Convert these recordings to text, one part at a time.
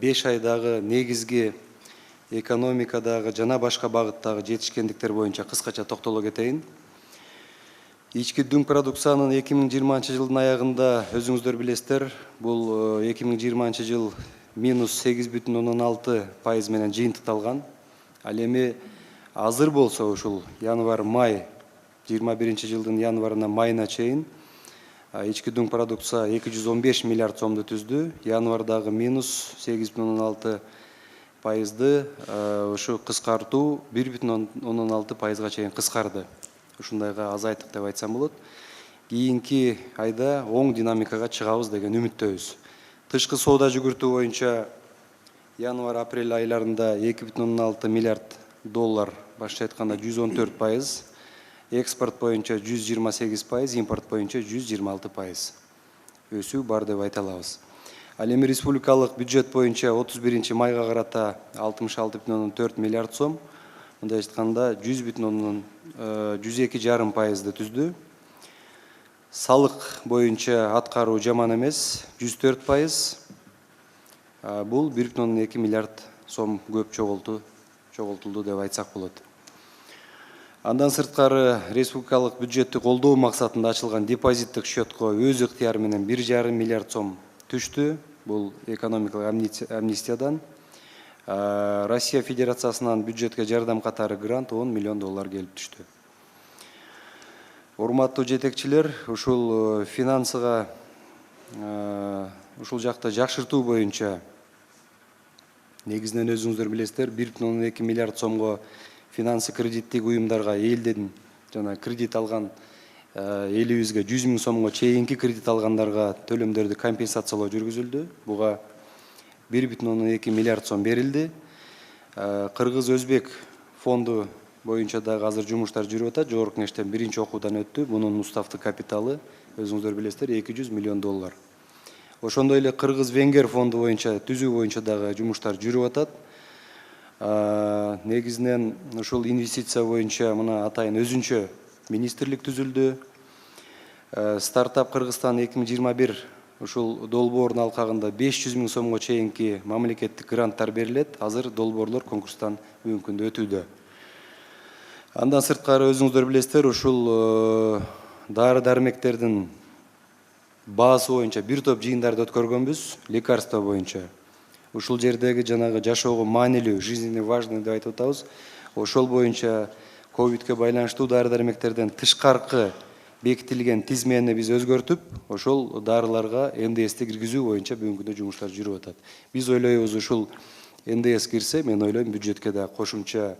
5 айдагы негизги экономикадагы жана башка багыттагы жетишкендиктер боюнча кыскача токтоло кетейин. Ички дүң продукциянын 2020 жылдын аягында өзүңүздөр билесиздер, бул 2020 жыл минус 8,6% менен жыйынтыкталган. Ал эми азыр болсо ушул январь-май 21 жылдын январына майына чейин ички дүң продукция 215 миллиард сомду түздү. Январдагы минус 8,6%ды ушу кыскартуу 1,6%га чейин кыскарды. Ушундайга азайттык деп айтсам болот. Кийинки айда оң динамикага чыгабыз деген үмүттөбүз. Тышкы соода жүгүртүү боюнча январь-апрель айларында 2,6 миллиард доллар, башкача айтканда 114%, экспорт боюнча 128%, импорт боюнча 126% өсүү бар деп айта алабыз. Ал эми республикалык бюджет боюнча 31 майга карата 66,4 миллиард сом, мындай айтканда 102,5%ды түздү. Салык боюнча аткаруу жаман эмес, 104%. Бул 1,2 миллиард сом көп чогултулду деп айтсак болот. Андан сырткары республикалык бюджетти колдоо максатында ачылган депозиттик счетко өз ыктыяры менен 1,5 миллиард сом түштү. Бул экономикалык амнистиядан. Россия Федерациясынан бюджетке жардам катары грант 10 миллион доллар келип түштү. Урматтуу жетекчилер, ушул финансыга ушул жакта жакшыртуу боюнча негизинен өзүңүздөр билесиздер, 1,2 миллиард сомго финансы кредиттик уюмдарга элден жана кредит алган элибизге 100 000 сомго чейинки кредит алгандарга төлөмдөрдү компенсациялоо жүргүзүлдү. Буга 1,2 миллиард сом берилди. Кыргыз-Өзбек фонду боюнча дагы азыр жумуштар жүрүп атат. Жогорку кеңештен биринчи окуудан өттү. Мунун уставдык капиталы өзүңүздөр билесиздер 200 миллион доллар. Ошондой эле Кыргыз-Венгер фонду боюнча түзүү боюнча дагы жумуштар жүрүп атат. Негизинен ушул инвестиция боюнча мына атайын өзүнчө министрлик түзүлдү. Стартап Кыргызстан 2021 ушул долбоордун алкагында 500 000 сомго чейинки мамлекеттик гранттар берилет. Азыр долбоорлор конкурстан бүгүнкү күндө өтүүдө. Андан сырткары өзүңүздөр билесиздер, ушул дары-дармектердин баасы боюнча бир топ жыйындарды өткөргөнбүз, лекарство боюнча. Ушул жердеги жанагы жашоого маанилүү, жизненно важный деп айтып атабыз. Ошол боюнча ковидке байланыштуу дары-дармектерден тышкаркы бекитилген тизмени биз өзгөртүп, ошол дарыларга НДСти киргизүү боюнча бүгүнкү күндө жумуштар жүрүп атат. Биз ойлойбуз, ушул НДС кирсе, мен ойлойм бюджетке да кошумча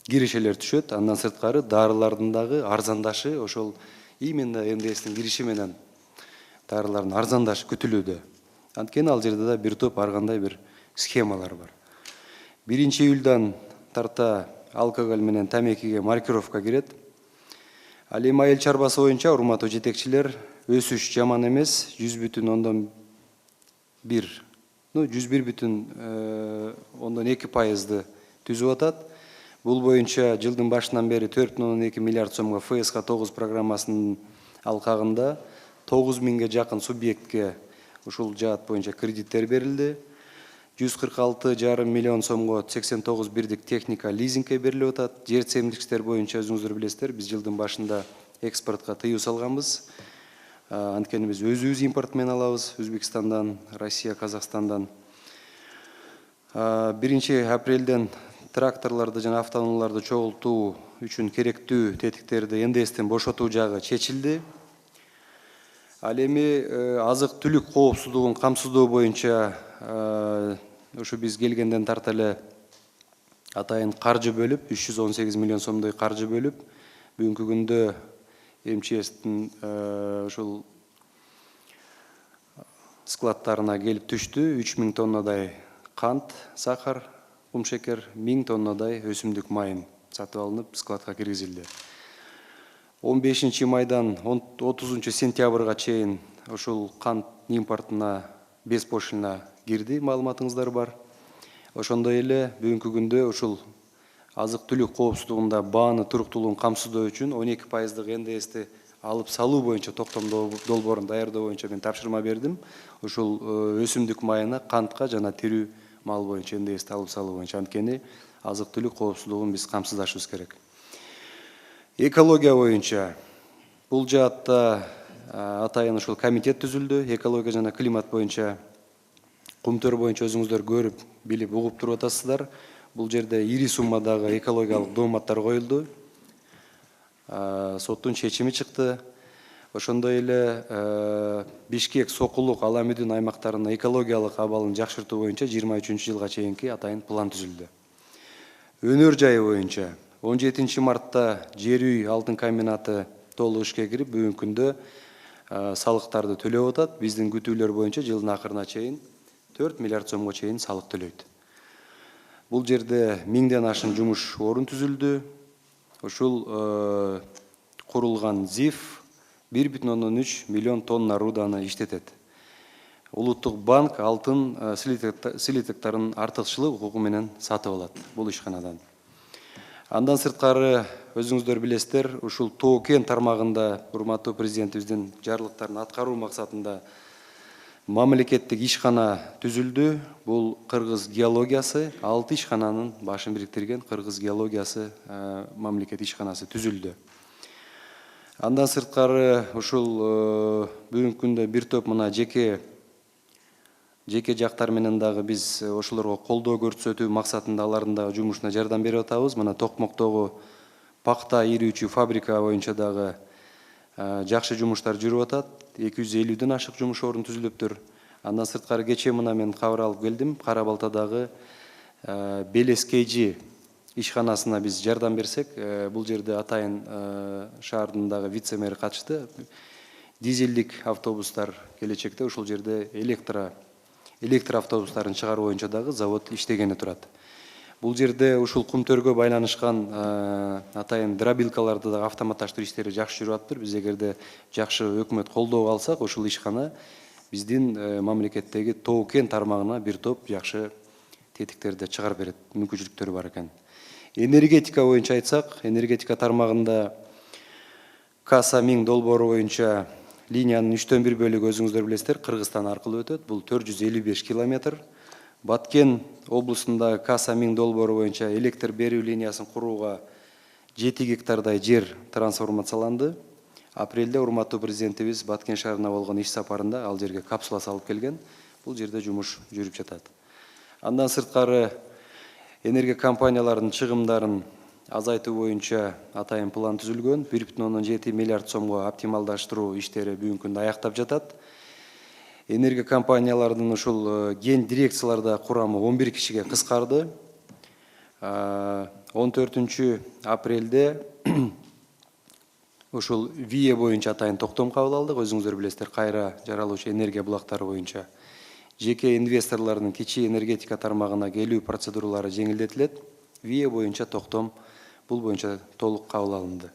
киришелер түшөт. Андан сырткары дарылардын дагы арзандашы, ошол именно НДСтин кириши менен дарылардын арзандашы күтүлүүдө. Анткени ал жерде да бир топ ар кандай бир схемалар бар. 1 июлдан тарта алкоголь менен тамекиге маркировка кирет. Ал эми айыл чарбасы боюнча урматтуу жетекчилер, өсүш жаман эмес, 101,2%ды түзүп атат. Бул боюнча жылдын башынан бери 4,2 миллиард сомго ФСК 9 программасынын алкагында 9 миңге жакын субъектке ушул жаат боюнча кредиттер берилди. 146,5 миллион сомго 89 бирдик техника лизингке берилип атат. Жер семдикчилер боюнча өзүңүздөр билесиздер, биз жылдын башында экспортко тыюу салганбыз. Анткени биз өзүбүз импорт менен алабыз, Өзбекстандан, Россия, Казакстандан. 1 апрелден тракторларды жана автоунааларды чогултуу үчүн керектүү тетиктерди НДСтен бошотуу жагы чечилди. Ал эми азык-түлүк коопсуздугун камсыздоо боюнча ушу биз келгенден тарта эле атайын каржы бөлүп, 318 миллион сомдой каржы бөлүп, бүгүнкү күндө МЧСтин ушул складтарына келип түштү. 3000 тоннадай кант, сахар, кумшекер, 1000 тоннадай өсүмдүк майын сатып алынып, складка киргизилди. 15 майдан 30 сентябрга чейин ушул кант импортуна беспошлино кирди, маалыматыңыздар бар. Ошондой эле бүгүнкү күндө ушул азык-түлүк коопсуздугунда бааны туруктуулугун камсыздоо үчүн 12%дык НДСти алып салуу боюнча токтом долбоорун даярдоо боюнча мен тапшырма бердим. Ушул өсүмдүк майына, кантка жана тирүү мал боюнча НДСти алып салуу боюнча. Анткени азык түлүк коопсуздугун биз камсыздашыбыз керек. Экология боюнча бул жаатта атайын ушул комитет түзүлдү. Экология жана климат боюнча кумтөр боюнча өзүңүздөр көрүп, билип, угуп туруп атасыздар. Бул жерде ири суммадагы экологиялык дооматтар коюлду. Соттун чечими чыкты. Ошондой эле Бишкек, Сокулук, Ала Мүдүн аймактарынын экологиялык абалын жакшыртуу боюнча 23-жылга чейинки атайын план түзүлдү. Өнөр жайы боюнча 17 мартта Жер үй алтын комбинаты толук ишке кирип, бүгүнкү күндө салыктарды төлөп атат. Биздин күтүүлөр боюнча жылдын акырына чейин 4 миллиард сомго чейин салык төлөйт. Бул жерде 1000ден ашын жумуш орун түзүлдү. Ушул курулган ЗИФ 1,3 миллион тонна руданы иштетет. Улуттук банк алтын слитоктарын артыкчылык укугу менен сатып алат бул ишканадан. Андан сырткары өзүңүздөр билесиздер, ушул Тоо кен тармагында урматтуу президентибиздин жарлыктарын аткаруу максатында мамлекеттик ишкана түзүлдү. Бул Кыргыз геологиясы, 6 ишкананын башын бириктирген Кыргыз геологиясы мамлекет ишканасы түзүлдү. Андан сырткары ушул бүгүнкү күндө бир топ мына жеке жактар менен дагы биз ошолорго колдоо көрсөтүү максатында алардын дагы жумушуна жардам берип атабыз. Мына Токмоктогу пакта ирүүчү фабрика боюнча дагы жакшы жумуштар жүрүп атат. 250ден ашык жумуш орун түзүлүптүр. Андан сырткары кечээ мына мен кабар алып келдим. Кара Балтадагы Белес KG ишканасына биз жардам берсек, бул жерде атайын шаардын дагы вице-мэри катышты. Дизелдик автобустар келечекте ушул жерде электр автобустарын чыгаруу боюнча дагы завод иштегени турат. Бул жерде ушул кумтөргө байланышкан атайын дробилкаларды дагы автоматташтыруу иштери жакшы жүрүп атыптыр. Биз эгерде жакшы өкмөт колдоо алсак, ушул ишкана биздин мамлекеттеги Тоо кен тармагына бир топ жакшы тетиктерди чыгарып берет, мүмкүнчүлүктөрү бар экен. Энергетика боюнча айтсак, энергетика тармагында Каса 1000 долбоору боюнча линиянын 3/1 бөлүгү өзүңүздөр билесиздер, Кыргызстан аркылуу өтөт. Бул 455 километр. Баткен облусунда Каса 1000 долбоору боюнча электр берүү линиясын курууга 7 гектардай жер трансформацияланды. Апрелде урматтуу президентибиз Баткен шаарына болгон иш сапарында ал жерге капсула салып келген. Бул жерде жумуш жүрүп жатат. Андан сырткары энергия компанияларынын чыгымдарын азайтуу боюнча атайын план түзүлгөн. 1,7 миллиард сомго оптималдаштыруу иштери бүгүнкү күндө аяктап жатат. Энергия компанияларынын ушул ген дирекцияларда курамы 11 кишиге кыскарды. 14 апрелде ушул ВИЭ боюнча атайын токтом кабыл алдык. Өзүңүздөр билесиздер, кайра жаралуучу энергия булактары боюнча жеке инвесторлордун кичи энергетика тармагына келүү процедуралары жеңилдетилет. ВИЭ боюнча токтом бул боюнча толук кабыл алынды.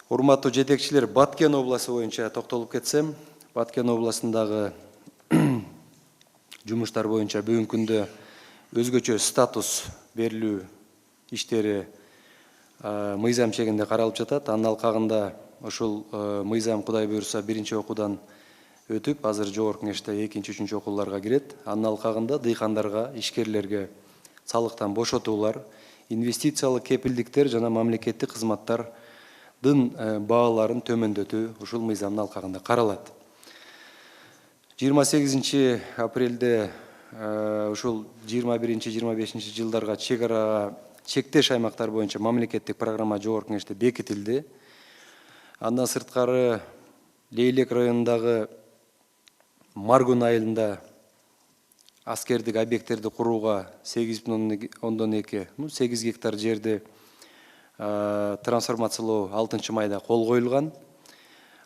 Урматтуу жетекчилер, Баткен областы боюнча токтолуп кетсем, Баткен областындагы жумуштар боюнча бүгүнкү күндө өзгөчө статус берилүү иштери мыйзам чегинде каралып жатат. Анын алкагында ушул мыйзам Кудай буйруса биринчи окуудан өтүп, азыр жогорку кеңеште 2-3 окууларга кирет. Анын алкагында дыйкандарга, ишкерлерге салыктан бошотуулар, инвестициялык кепилдиктер жана мамлекеттик кызматтардын бааларын төмөндөтүү ушул мыйзамдын алкагында каралат. 28 апрелде ушул 21-25 жылдарга чектеш аймактар боюнча мамлекеттик программа жогорку кеңеште бекитилди. Андан сырткары Лейлек районундагы Маргун айылында аскердик объекттерди курууга 8 гектар жерди трансформациялоо 6 майда кол коюлган.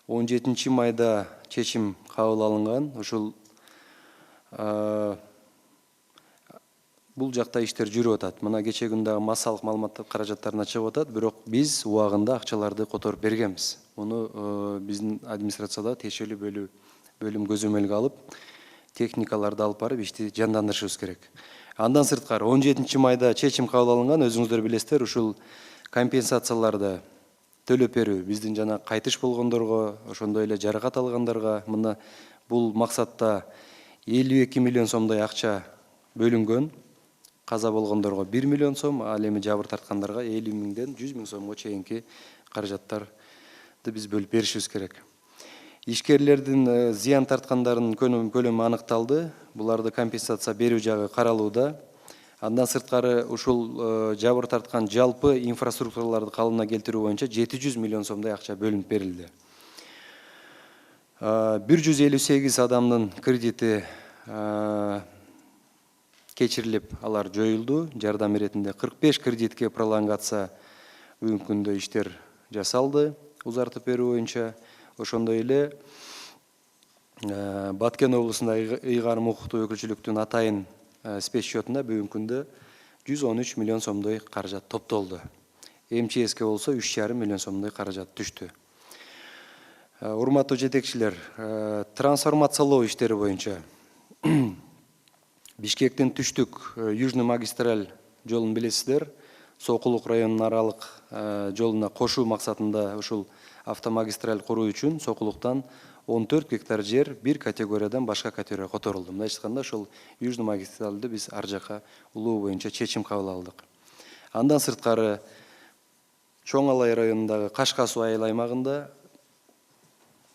17 майда чечим кабыл алынган. Ушул бул жакта иштер жүрүп атат. Мына кечээ күндө массалык маалыматтар каражаттарына чыгып атат, бирок биз убагында акчаларды которуп бергенбиз. Муну биздин администрацияда тиешелүү бөлүм көзөмөлгө алып, техникаларды алып барып ишти жандандырышыбыз керек. Андан сырткары 17 майда чечим кабыл алынган. Өзүңүздөр билесиздер, ушул компенсацияларды төлөп берүү биздин жана кайтыш болгондорго, ошондой эле жаракат алгандарга мына бул максатта 52 миллион сомдой акча бөлүнгөн. Каза болгондорго 1 миллион сом, ал эми жабыр тарткандарга 50 миңден 100 миң сомго чейинки каражаттарды биз бөлүп беришибиз керек. Ишкерлердин зыян тарткандарынын көлөмү аныкталды. Буларды компенсация берүү жагы каралууда. Андан сырткары ушул жабыр тарткан жалпы инфраструктураларды калыбына келтирүү боюнча 700 миллион сомдой акча бөлүнүп берилди. 158 адамдын кредити кечирилип, алар жоюлду. Жардам иретинде 45 кредитке пролонгация бүгүнкү күндө иштер жасалды, узартып берүү боюнча. Ошондой эле Баткен облусунда ыйгарым укуктуу өкүлчүлүктүн атайын спецсчетуна бүгүнкү күндө 113 миллион сомдой каражат топтолду. МЧСке болсо 3,5 миллион сомдой каражат түштү. Урматтуу жетекчилер, трансформациялоо иштери боюнча Бишкектин түштүк Южный магистраль жолун билесиздер. Сокулук районунун аралык жолуна кошуу максатында ушул автомагистраль куруу үчүн Сокулуктан 14 гектар жер бир категориядан башка категорияга которулду. Мындайча айтканда, ошол Южный магистральды биз ар жака улуу боюнча чечим кабыл алдык. Андан сырткары Чоң Алай районундагы Кашка суу айыл аймагында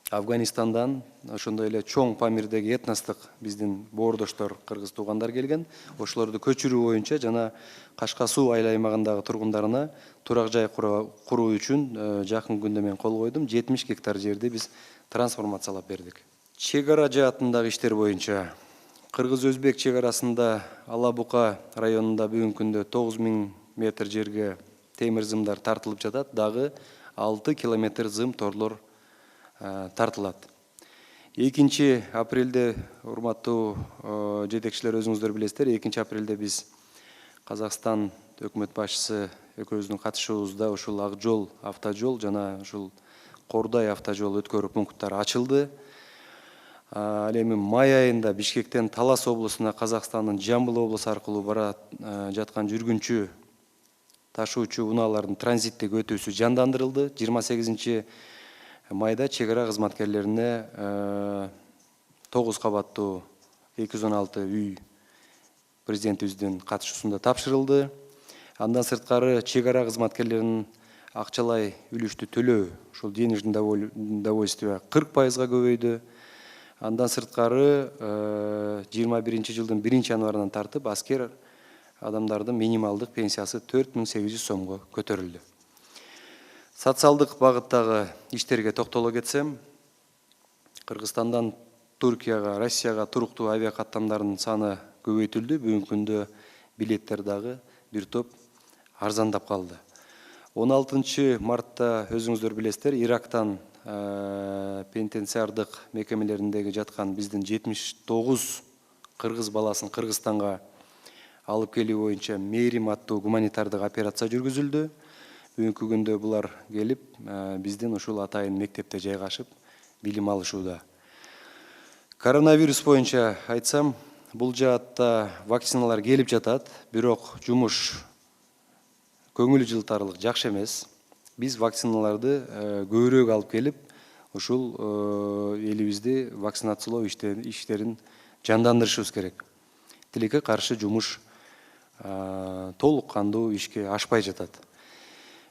Афганистандан, ошондой эле Чоң Памирдеги этностук биздин боордоштор, кыргыз туугандар келген. Ошолорду көчүрүү боюнча жана Кашка суу айыл аймагындагы тургундарына турак жай куруу үчүн жакын күндө мен кол койдум. 70 гектар жерди биз трансформациялап бердик. Чек ара жаатындагы иштер боюнча Кыргыз-Өзбек чек арасында Алабука районунда бүгүнкү күндө 9000 метр жерге темир зымдар тартылып жатат. Дагы 6 километр зым торлор тартылат. 2 апрелде, урматтуу жетекчилер, өзүңүздөр билесиздер, 2 апрелде биз Казакстан өкмөт башчысы экөөбүздүн катышуубузда ушул Ак жол автожол жана ушул Кордай автожол өткөрүү пункттары ачылды. Ал эми май айында Бишкектен Талас облусуна Казакстандын Жамбыл облусу аркылуу бара жаткан жүргүнчү ташуучу унаалардын транзиттик өтүүсү жандандырылды. 28 майда чек ара кызматкерлерине 9 кабаттуу 216 үй президентибиздин катышуусунда тапшырылды. Андан сырткары чек ара кызматкерлеринин акчалай үлүштү төлөө, ушул денежный довольствие 40%га көбөйдү. Андан сырткары 21 жылдын 1 январынан тартып аскер адамдардын минималдык пенсиясы 4800 сомго көтөрүлдү. Социалдык багыттагы иштерге токтоло кетсем, Кыргызстандан Туркияга, Россияга туруктуу авиа каттамдардын саны көбөйтүлдү. Бүгүнкү күндө билеттер дагы бир топ арзандап калды. 16 мартта өзүңүздөр билесиздер, Ирактан пенитенциардык мекемелериндеги жаткан биздин 79 кыргыз баласын Кыргызстанга алып келүү боюнча Мээрим аттуу гуманитардык операция жүргүзүлдү. Бүгүнкү күндө булар келип, биздин ушул атайын мектепте жайгашып, билим алышууда. Коронавирус боюнча айтсам, бул жаатта вакциналар келип жатат, бирок жумуш көңүл жылтарлык жакшы эмес. Биз вакциналарды көбүрөөк алып келип, ушул элибизди вакцинациялоо иштерин жандандырышыбыз керек. Тилекке каршы жумуш толук кандуу ишке ашпай жатат.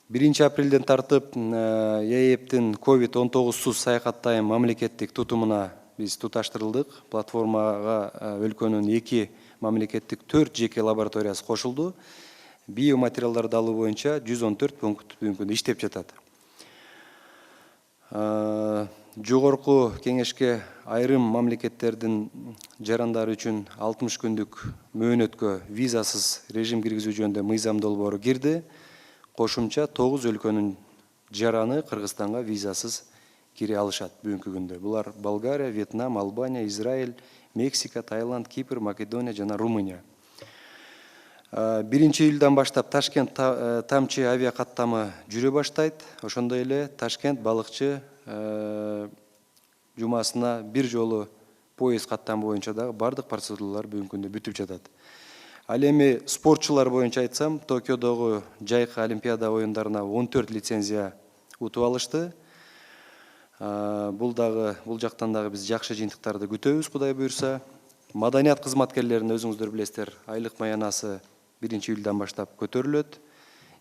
1 апрелден тартып ЕЭПтин COVID-19 саякаттайм мамлекеттик тутумуна биз туташтырылдык. Платформага өлкөнүн 2 мамлекеттик 4 жеке лабораториясы кошулду. Биоматериалдарды алуу боюнча 114 пункт бүгүнкү күндө иштеп жатат. Жогорку кеңешке айрым мамлекеттердин жарандары үчүн 60 күндүк мөөнөткө визасыз режим киргизүү жөнүндө мыйзам долбоору кирди. Кошумча 9 өлкөнүн жараны Кыргызстанга визасыз кире алышат бүгүнкү күндө. Булар Болгария, Вьетнам, Албания, Израиль, Мексика, Таиланд, Кипр, Македония жана Румыния. 1 июлдан баштап Ташкент тамчы авиа каттамы жүрө баштайт. Ошондой эле Ташкент балыкчы жумасына бир жолу поезд каттамы боюнча дагы бардык процедуралар бүгүнкү күндө бүтүп жатат. Ал эми спортчулар боюнча айтсам, Токиодогу жайкы олимпиада оюндарына 14 лицензия утуп алышты. Бул жактан дагы биз жакшы жыйынтыктарды күтөбүз, Кудай буйрса. Маданият кызматкерлеринин өзүңүздөр билесиздер, айлык маянасы 1-июлдан баштап көтөрүлөт.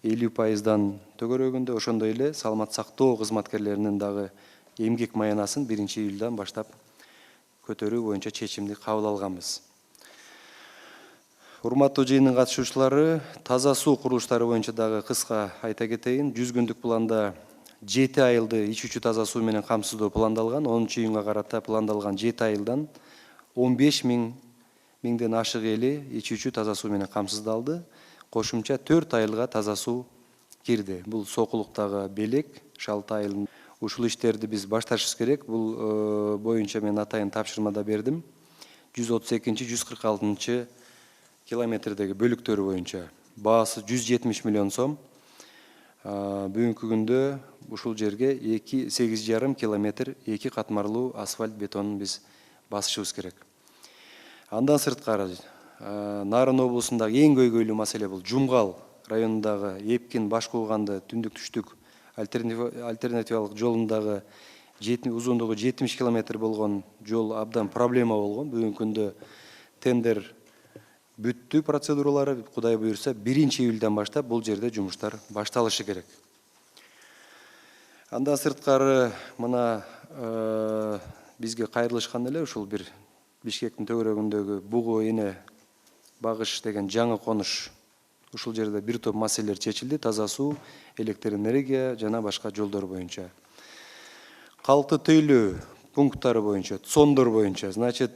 50% төгөрөгүндө, ошондой эле саламат сактоо кызматкерлеринин дагы эмгек маянасын 1-июлдан баштап көтөрүү боюнча чечимди кабыл алганбыз. Урматтуу жыйындын катышуучулары, таза суу курулуштары боюнча дагы кыска айта кетейин. 100 күндүк планда 7 айылды ичүүчү таза суу менен камсыздоо пландалган. 10-июнга карата пландалган 7 айылдан 15 миңден ашык эли ичүүчү таза суу менен камсыздалды. Кошумча 4 айылга таза суу кирди. Бул Сокулуктагы Белек, Шалты айылын. Ушул иштерди биз башташыбыз керек. Бул боюнча мен атайын тапшырмада бердим. 132-146 километрдеги бөлүктөрү боюнча баасы 170 миллион сом. Бүгүнкү күндө ушул жерге 8,5 километр 2 катмарлуу асфальт бетонун биз басышыбыз керек. Андан сырткары Нарын облусундагы эң көйгөйлүү маселе бул Жумгал районундагы Эпкин Башкууганды түндүк-түштүк альтернативалык жолундагы узундугу 70 километр болгон жол абдан проблема болгон. Бүгүнкү күндө тендер бүттү процедуралары. Кудай буйрса 1-июлдан баштап бул жерде жумуштар башталышы керек. Андан сырткары мына бизге кайрылышкан эле ушул бир Бишкектин төгөрөгүндөгү Бугу эне багыш деген жаңы конуш. Ушул жерде бир топ маселелер чечилди. Таза суу, электр энергия жана башка жолдор боюнча. Калкты тейлөө пункттары боюнча, цондор боюнча, значит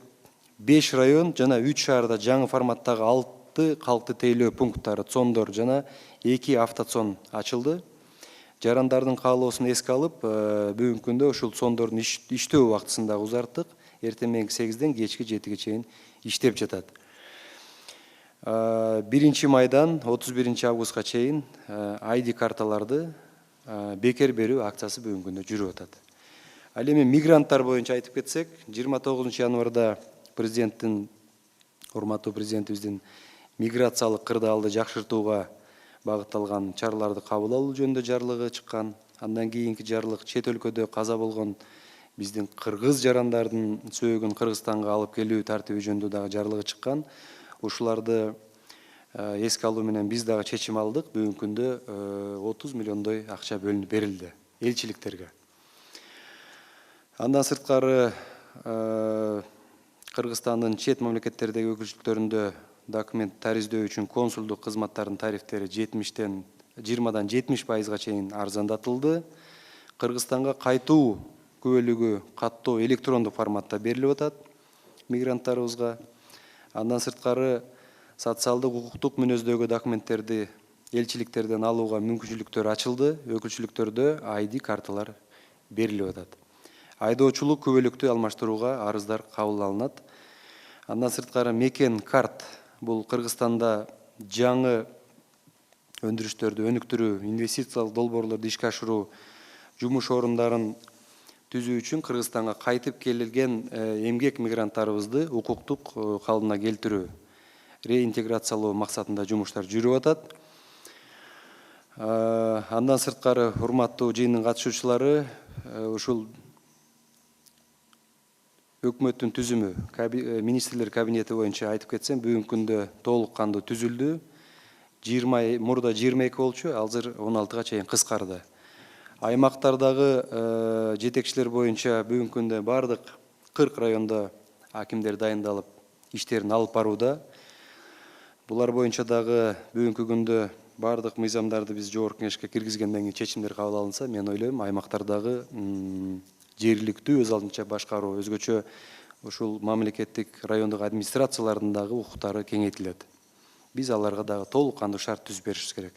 5 район жана 3 шаарда жаңы форматтагы 6 калкты тейлөө пункттары, цондор жана 2 автоцон ачылды. Жарандардын каалоосун эске алып, бүгүнкү күндө ушул цондордун иштөө убактысын дагы узарттык. Эртең мененки 8ден кечки 7ге чейин иштеп жатат. 1 майдан 31 августка чейин ID карталарды бекер берүү акциясы бүгүнкү күндө жүрүп атат. Ал эми мигранттар боюнча айтып кетсек, 29 январда урматтуу президентибиздин миграциялык кырдаалды жакшыртууга багытталган чараларды кабыл алуу жөнүндө жарлыгы чыккан. Андан кийинки жарлык чет өлкөдө каза болгон биздин кыргыз жарандардын сөөгүн Кыргызстанга алып келүү тартиби жөнүндө дагы жарлыгы чыккан. Ушуларды эске алуу менен биз дагы чечим алдык. Бүгүнкү күндө 30 миллиондой акча бөлүнүп берилди элчиликтерге. Андан сырткары Кыргызстандын чет мамлекеттердеги өкүлчүлүктөрүндө документ тариздөө үчүн консулдук кызматтардын тарифтери 20-дан 70%га чейин арзандатылды. Кыргызстанга кайтуу күбөлүгү каттоо электрондук форматта берилип атат мигранттарыбызга. Андан сырткары социалдык укуктук мүнөздөгү документтерди элчиликтерден алууга мүмкүнчүлүктөр ачылды. Өкүлчүлүктөрдө ID карталар берилип атат. Айдоочулук күбөлүктү алмаштырууга арыздар кабыл алынат. Андан сырткары мекен карт бул Кыргызстанда жаңы өндүрүштөрдү өнүктүрүү, инвестициялык долбоорлорду ишке ашыруу жумуш орундарын түзүү үчүн Кыргызстанга кайтып келилген эмгек мигранттарыбызды укуктук калыбына келтирүү, реинтеграциялоо максатында жумуштар жүрүп атат. Андан сырткары урматтуу жыйындын катышуучулары, ушул өкмөттүн түзүмү, министрлер кабинети боюнча айтып кетсем, бүгүнкү күндө толук кандуу түзүлдү. Мурда 22 болчу, азыр 16га чейин кыскарды. Аймактардагы жетекчилер боюнча бүгүнкү күндө бардык 40 райондо акимдер дайындалып, иштерин алып барууда. Булар боюнча дагы бүгүнкү күндө бардык мыйзамдарды биз жогорку кеңешке киргизгенден кийин чечимдер кабыл алынса, мен ойлойм, аймактардагы жергиликтүү өз алдынча башкаруу, өзгөчө ушул мамлекеттик райондук администрациялардын дагы укуктары кеңейтилет. Биз аларга дагы толук кандуу шарт түзүп беришибиз керек.